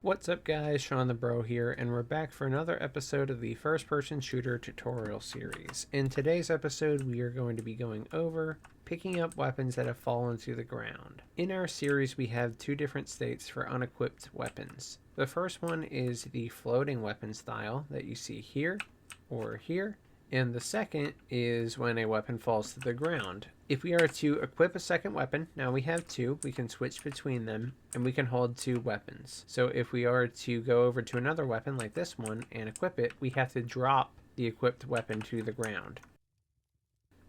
What's up guys, Shawnthebro here, and we're back for another episode of the first-person shooter tutorial series. In today's episode, we are going to be going over picking up weapons that have fallen to the ground. In our series, we have two different states for unequipped weapons. The first one is the floating weapon style that you see here or here, and the second is when a weapon falls to the ground. If we are to equip a second weapon, now we have two, we can switch between them, and we can hold two weapons. So if we are to go over to another weapon like this one and equip it, we have to drop the equipped weapon to the ground.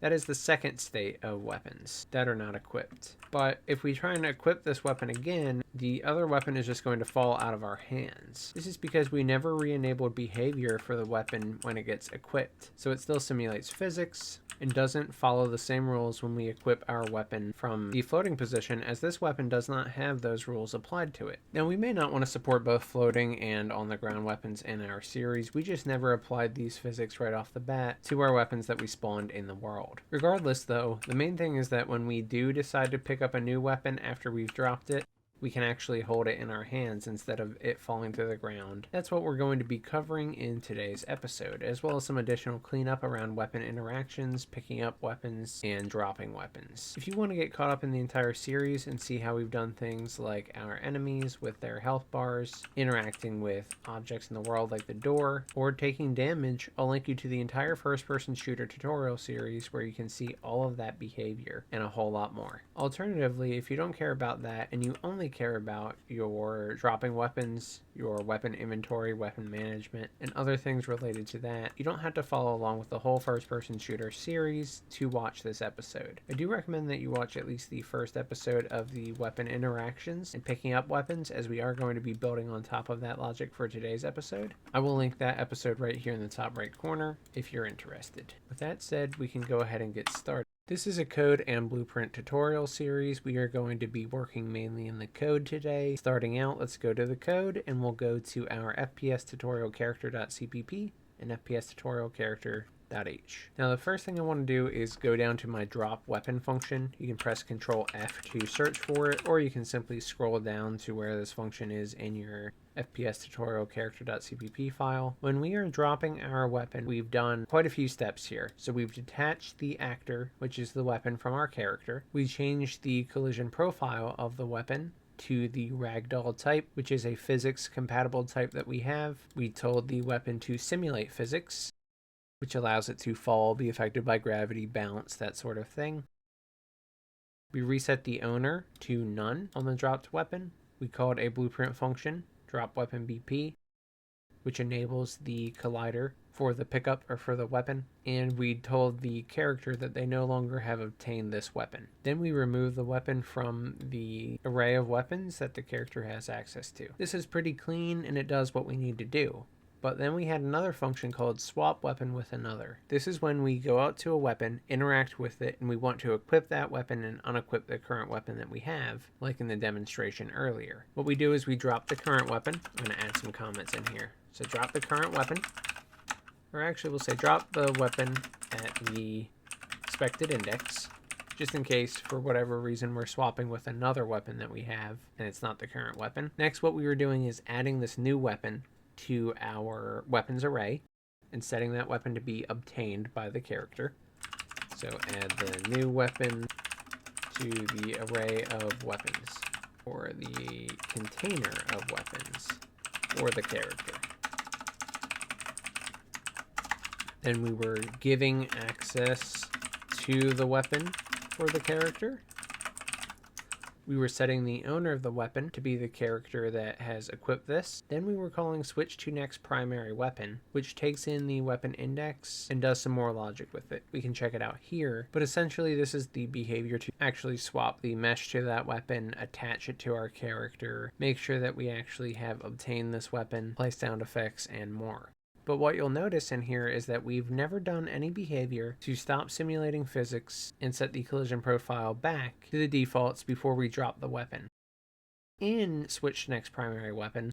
That is the second state of weapons that are not equipped. But if we try and equip this weapon again, the other weapon is just going to fall out of our hands. This is because we never re-enabled behavior for the weapon when it gets equipped. So it still simulates physics and doesn't follow the same rules when we equip our weapon from the floating position, as this weapon does not have those rules applied to it. Now we may not want to support both floating and on the ground weapons in our series, we just never applied these physics right off the bat to our weapons that we spawned in the world. Regardless though, the main thing is that when we do decide to pick up a new weapon after we've dropped it, we can actually hold it in our hands instead of it falling to the ground. That's what we're going to be covering in today's episode, as well as some additional cleanup around weapon interactions, picking up weapons, and dropping weapons. If you want to get caught up in the entire series and see how we've done things like our enemies with their health bars, interacting with objects in the world like the door, or taking damage, I'll link you to the entire first-person shooter tutorial series where you can see all of that behavior and a whole lot more. Alternatively, if you don't care about that and you only care about your dropping weapons, your weapon inventory, weapon management, and other things related to that, you don't have to follow along with the whole first-person shooter series to watch this episode. I do recommend that you watch at least the first episode of the weapon interactions and picking up weapons, as we are going to be building on top of that logic for today's episode. I will link that episode right here in the top right corner if you're interested. With that said, we can go ahead and get started. This is a code and blueprint tutorial series. We are going to be working mainly in the code today. Starting out, let's go to the code and we'll go to our FPS tutorial character.cpp and FPS tutorial character.h. Now the first thing I want to do is go down to my drop weapon function. You can press Ctrl F to search for it, or you can simply scroll down to where this function is in your FPS tutorial character.cpp file. When we are dropping our weapon, we've done quite a few steps here. So we've detached the actor, which is the weapon, from our character. We changed the collision profile of the weapon to the ragdoll type, which is a physics compatible type that we have. We told the weapon to simulate physics, which allows it to fall, be affected by gravity, bounce, that sort of thing. We reset the owner to none on the dropped weapon. We called a blueprint function, drop weapon BP, which enables the collider for the pickup or for the weapon, and we told the character that they no longer have obtained this weapon. Then we remove the weapon from the array of weapons that the character has access to. This is pretty clean and it does what we need to do. But then we had another function called swap weapon with another. This is when we go out to a weapon, interact with it, and we want to equip that weapon and unequip the current weapon that we have, like in the demonstration earlier. What we do is we drop the current weapon. I'm going to add some comments in here. So drop the current weapon, or actually we'll say drop the weapon at the expected index, just in case for whatever reason we're swapping with another weapon that we have and it's not the current weapon. Next, what we were doing is adding this new weapon to our weapons array and setting that weapon to be obtained by the character. So add the new weapon to the array of weapons, or the container of weapons for the character. Then we were giving access to the weapon for the character. We were setting the owner of the weapon to be the character that has equipped this. Then we were calling switch to next primary weapon, which takes in the weapon index and does some more logic with it. We can check it out here, but essentially this is the behavior to actually swap the mesh to that weapon, attach it to our character, make sure that we actually have obtained this weapon, play sound effects, and more. But what you'll notice in here is that we've never done any behavior to stop simulating physics and set the collision profile back to the defaults before we drop the weapon. In switch to next primary weapon,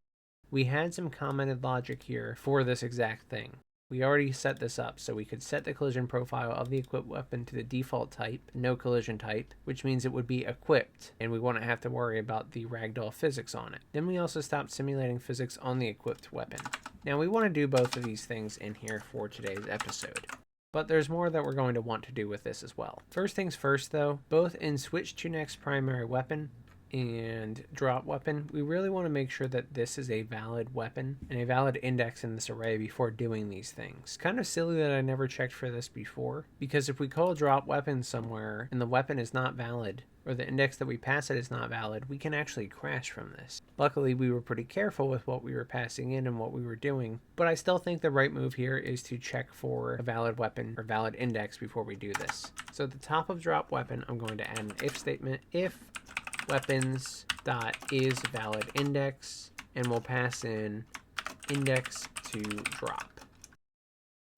we had some commented logic here for this exact thing. we already set this up, so we could set the collision profile of the equipped weapon to the default type, no collision type, which means it would be equipped, and we wouldn't have to worry about the ragdoll physics on it. Then we also stopped simulating physics on the equipped weapon. Now we want to do both of these things in here for today's episode, but there's more that we're going to want to do with this as well. First things first though, both in switch to next primary weapon and drop weapon, we really want to make sure that this is a valid weapon and a valid index in this array before doing these things. Kind of silly that I never checked for this before, because if we call drop weapon somewhere and the weapon is not valid, or the index that we pass it is not valid, we can actually crash from this. Luckily, we were pretty careful with what we were passing in and what we were doing, but I still think the right move here is to check for a valid weapon or valid index before we do this. So at the top of drop weapon, I'm going to add an if statement, if weapons dot is valid index, and we'll pass in index to drop.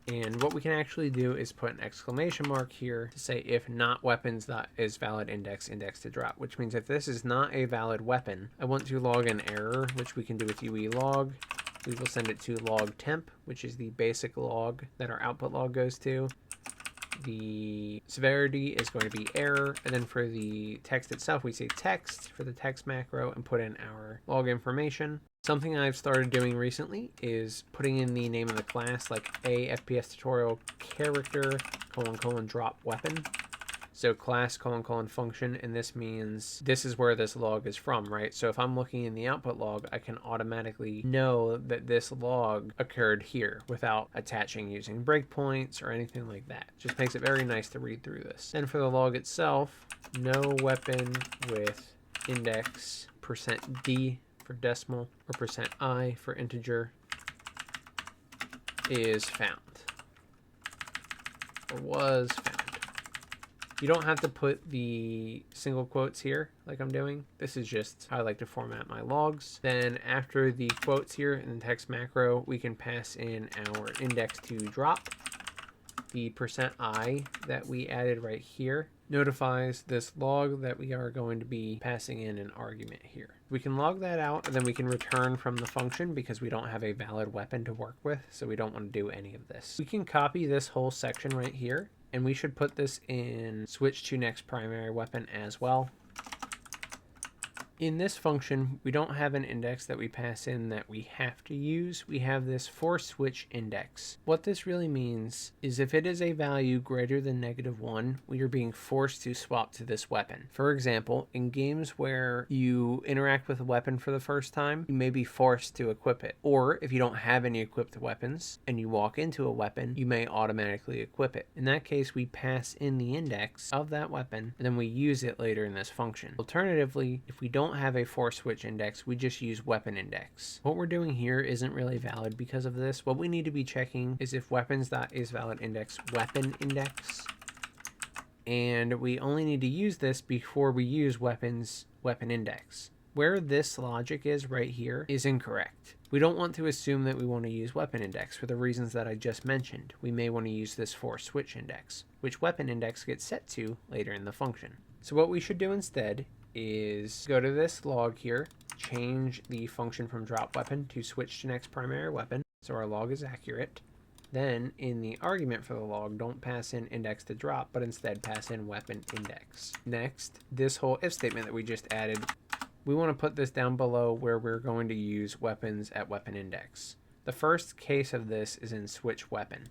And what we can actually do is put an exclamation mark here to say if not weapons dot is valid index, index to drop, which means if this is not a valid weapon, I want to log an error, which we can do with UE log. We will send it to log temp, which is the basic log that our output log goes to. The severity is going to be error, and then for the text itself we say text for the text macro and put in our log information. Something I've started doing recently is putting in the name of the class, like a FPS tutorial character : drop weapon. So class : function, and this means this is where this log is from, right? So if I'm looking in the output log, I can automatically know that this log occurred here without attaching using breakpoints or anything like that. Just makes it very nice to read through this. Then for the log itself, no weapon with index %d for decimal or %i for integer is found or was found. You don't have to put the single quotes here like I'm doing. This is just how I like to format my logs. Then after the quotes here in the text macro, we can pass in our index to drop. The %i that we added right here notifies this log that we are going to be passing in an argument here. We can log that out, and then we can return from the function because we don't have a valid weapon to work with, so we don't want to do any of this. We can copy this whole section right here, and we should put this in switch to next primary weapon as well. In this function, we don't have an index that we pass in that we have to use. We have this for switch index. What this really means is if it is a value greater than -1, we are being forced to swap to this weapon. For example, in games where you interact with a weapon for the first time, you may be forced to equip it. Or if you don't have any equipped weapons and you walk into a weapon, you may automatically equip it. In that case, we pass in the index of that weapon and then we use it later in this function. Alternatively, if we don't have a for switch index, we just use weapon index. What we're doing here isn't really valid because of this. What we need to be checking is if weapons.isValid index weapon index, and we only need to use this before we use weapons weapon index. Where this logic is right here is incorrect. We don't want to assume that we want to use weapon index for the reasons that I just mentioned. We may want to use this for switch index, which weapon index gets set to later in the function. So what we should do instead is go to this log here, change the function from drop weapon to switch to next primary weapon, so our log is accurate. Then in the argument for the log, don't pass in index to drop, but instead pass in weapon index. Next, this whole if statement that we just added, we want to put this down below where we're going to use weapons at weapon index. The first case of this is in switch weapon.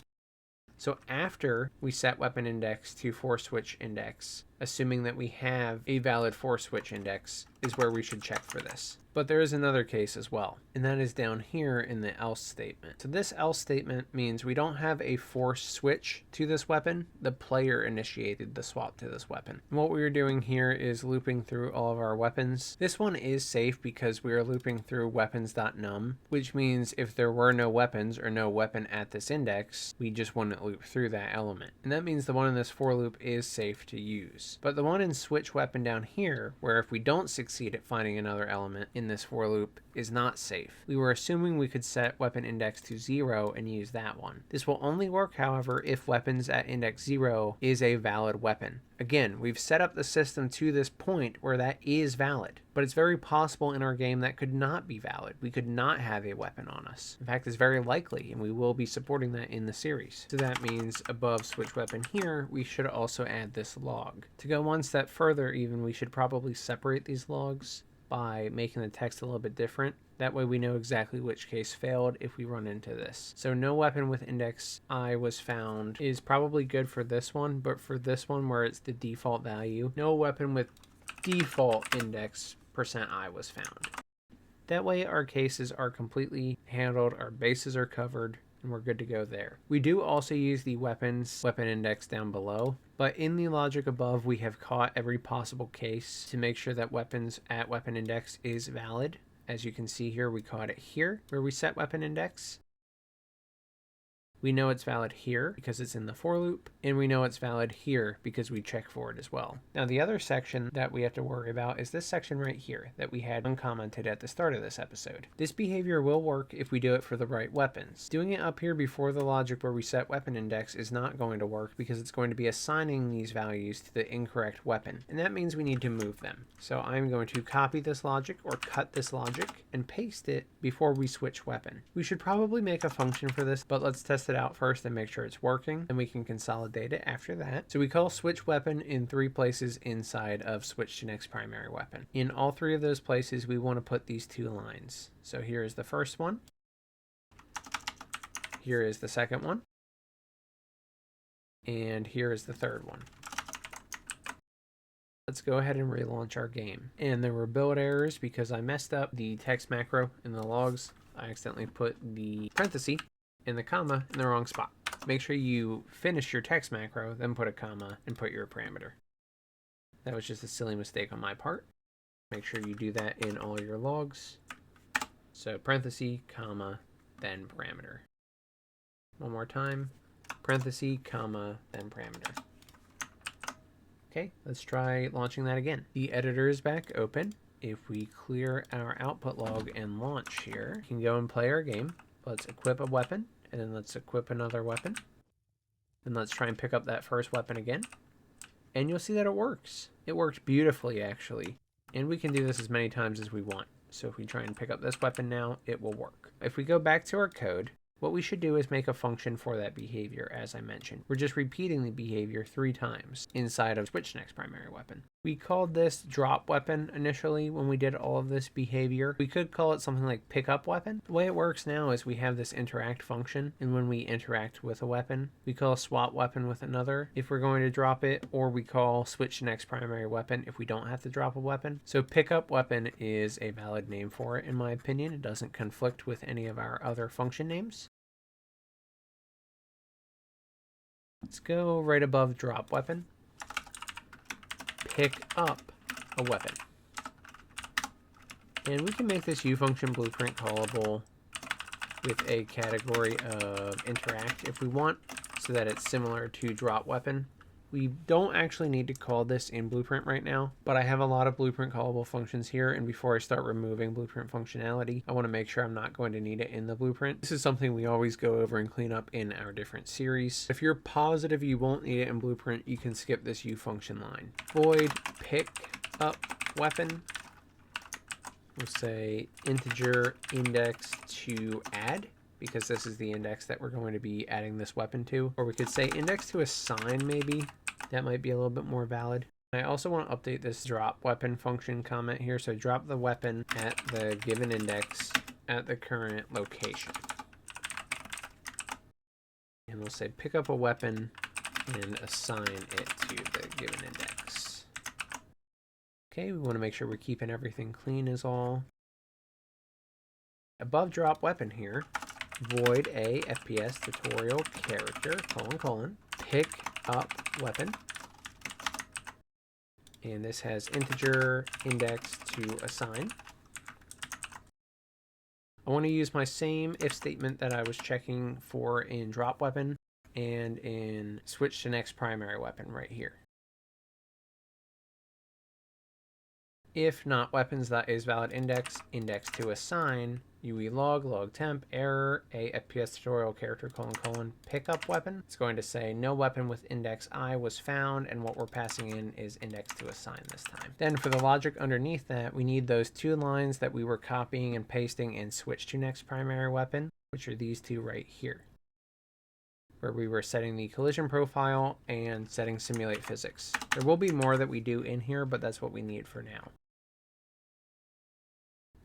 So after we set weapon index to for switch index, assuming that we have a valid for switch index, is where we should check for this. But there is another case as well, and that is down here in the else statement. So this else statement means we don't have a force switch to this weapon. The player initiated the swap to this weapon. And what we are doing here is looping through all of our weapons. This one is safe because we are looping through weapons.num, which means if there were no weapons or no weapon at this index, we just wouldn't loop through that element. And that means the one in this for loop is safe to use. But the one in switch weapon down here, where if we don't succeed at finding another element in this for loop, is not safe. We were assuming we could set weapon index to 0 and use that one. This will only work, however, if weapons at index 0 is a valid weapon. Again, we've set up the system to this point where that is valid, but it's very possible in our game that could not be valid. We could not have a weapon on us. In fact, it's very likely, and we will be supporting that in the series. So that means above switch weapon here, we should also add this log. To go one step further even, we should probably separate these logs by making the text a little bit different. That way we know exactly which case failed if we run into this. So no weapon with index I was found is probably good for this one, but for this one where it's the default value, no weapon with default index %I was found. That way our cases are completely handled, our bases are covered, and we're good to go there. We do also use the weapon index down below, but in the logic above we have caught every possible case to make sure that weapons at weapon index is valid. As you can see here, we caught it here where we set weapon index. We know it's valid here because it's in the for loop, and we know it's valid here because we check for it as well. Now the other section that we have to worry about is this section right here that we had uncommented at the start of this episode. This behavior will work if we do it for the right weapons. Doing it up here before the logic where we set weapon index is not going to work because it's going to be assigning these values to the incorrect weapon, and that means we need to move them. So I'm going to copy this logic or cut this logic and paste it before we switch weapon. We should probably make a function for this, but let's test it out first and make sure it's working, and we can consolidate it after that. So we call switch weapon in 3 places inside of switch to next primary weapon. In all 3 of those places we want to put these 2 lines. So here is the first one, here is the second one, and here is the third one. Let's go ahead and relaunch our game. And there were build errors because I messed up the text macro in the logs. I accidentally put the parenthesis and the comma in the wrong spot. Make sure you finish your text macro, then put a comma and put your parameter. That was just a silly mistake on my part. Make sure you do that in all your logs. So parenthesis, comma, then parameter. One more time, parenthesis, comma, then parameter. Okay, let's try launching that again. The editor is back open. If we clear our output log and launch here, we can go and play our game. Let's equip a weapon, and then let's equip another weapon. Then let's try and pick up that first weapon again. And you'll see that it works. It worked beautifully, actually. And we can do this as many times as we want. So if we try and pick up this weapon now, it will work. If we go back to our code, what we should do is make a function for that behavior, as I mentioned. We're just repeating the behavior 3 times inside of switch next primary weapon. We called this drop weapon initially when we did all of this behavior. We could call it something like pick up weapon. The way it works now is we have this interact function, and when we interact with a weapon, we call swap weapon with another if we're going to drop it, or we call switch next primary weapon if we don't have to drop a weapon. So pick up weapon is a valid name for it in my opinion. It doesn't conflict with any of our other function names. Let's go right above drop weapon. Pick up a weapon. And we can make this U function blueprint callable with a category of interact if we want, so that it's similar to drop weapon. We don't actually need to call this in Blueprint right now, but I have a lot of Blueprint callable functions here, and before I start removing Blueprint functionality, I want to make sure I'm not going to need it in the Blueprint. This is something we always go over and clean up in our different series. If you're positive you won't need it in Blueprint, you can skip this U function line. Void pick up weapon. We'll say integer index to add, because this is the index that we're going to be adding this weapon to. Or we could say index to assign maybe. That might be a little bit more valid. I also want to update this drop weapon function comment here. So drop the weapon at the given index at the current location. And we'll say pick up a weapon and assign it to the given index. Okay, we want to make sure we're keeping everything clean is all. Above drop weapon here, void a FPS tutorial character, : pick up weapon. And this has integer index to assign. I want to use my same if statement that I was checking for in drop weapon and in switch to next primary weapon right here. If not weapons, that is valid index, index to assign, UE log temp, error, a FPS tutorial character, pickup weapon. It's going to say no weapon with index I was found, and what we're passing in is index to assign this time. Then for the logic underneath that, we need those 2 lines that we were copying and pasting in switch to next primary weapon, which are these 2 right here, where we were setting the collision profile and setting simulate physics. There will be more that we do in here, but that's what we need for now.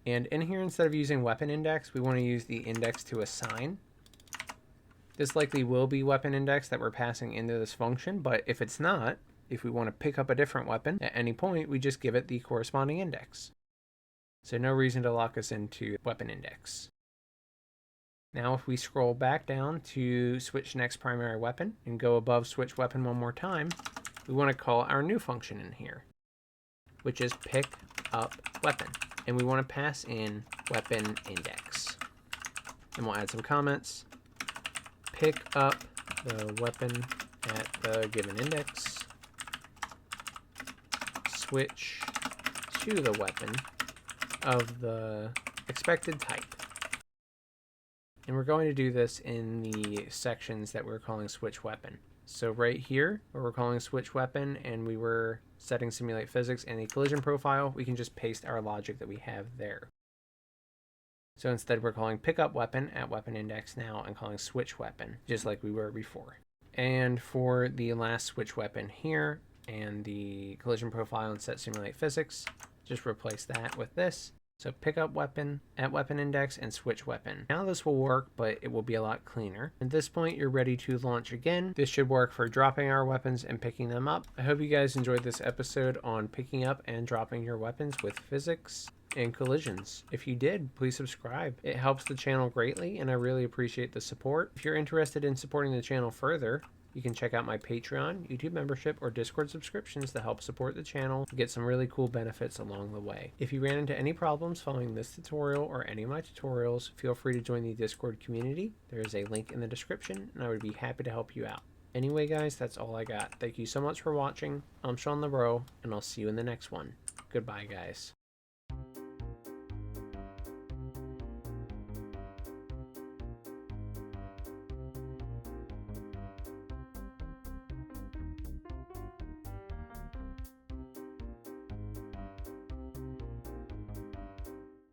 And in here, instead of using weapon index, we want to use the index to assign. This likely will be weapon index that we're passing into this function, but if it's not, if we want to pick up a different weapon at any point, we just give it the corresponding index. So no reason to lock us into weapon index. Now if we scroll back down to switch next primary weapon and go above switch weapon one more time, we want to call our new function in here, which is pick up weapon. And we want to pass in weapon index. And we'll add some comments. Pick up the weapon at the given index. Switch to the weapon of the expected type. And we're going to do this in the sections that we're calling switch weapon. So right here, where we're calling switch weapon and we were setting simulate physics and the collision profile, we can just paste our logic that we have there. So instead we're calling pickup weapon at weapon index now and calling switch weapon, just like we were before. And for the last switch weapon here and the collision profile and set simulate physics, just replace that with this. So pick up weapon at weapon index and switch weapon. Now this will work, but it will be a lot cleaner. At this point, you're ready to launch again. This should work for dropping our weapons and picking them up. I hope you guys enjoyed this episode on picking up and dropping your weapons with physics and collisions. If you did, please subscribe. It helps the channel greatly, and I really appreciate the support. If you're interested in supporting the channel further, you can check out my Patreon, YouTube membership, or Discord subscriptions to help support the channel and get some really cool benefits along the way. If you ran into any problems following this tutorial or any of my tutorials, feel free to join the Discord community. There is a link in the description, and I would be happy to help you out. Anyway, guys, that's all I got. Thank you so much for watching. I'm Shawnthebro, and I'll see you in the next one. Goodbye, guys.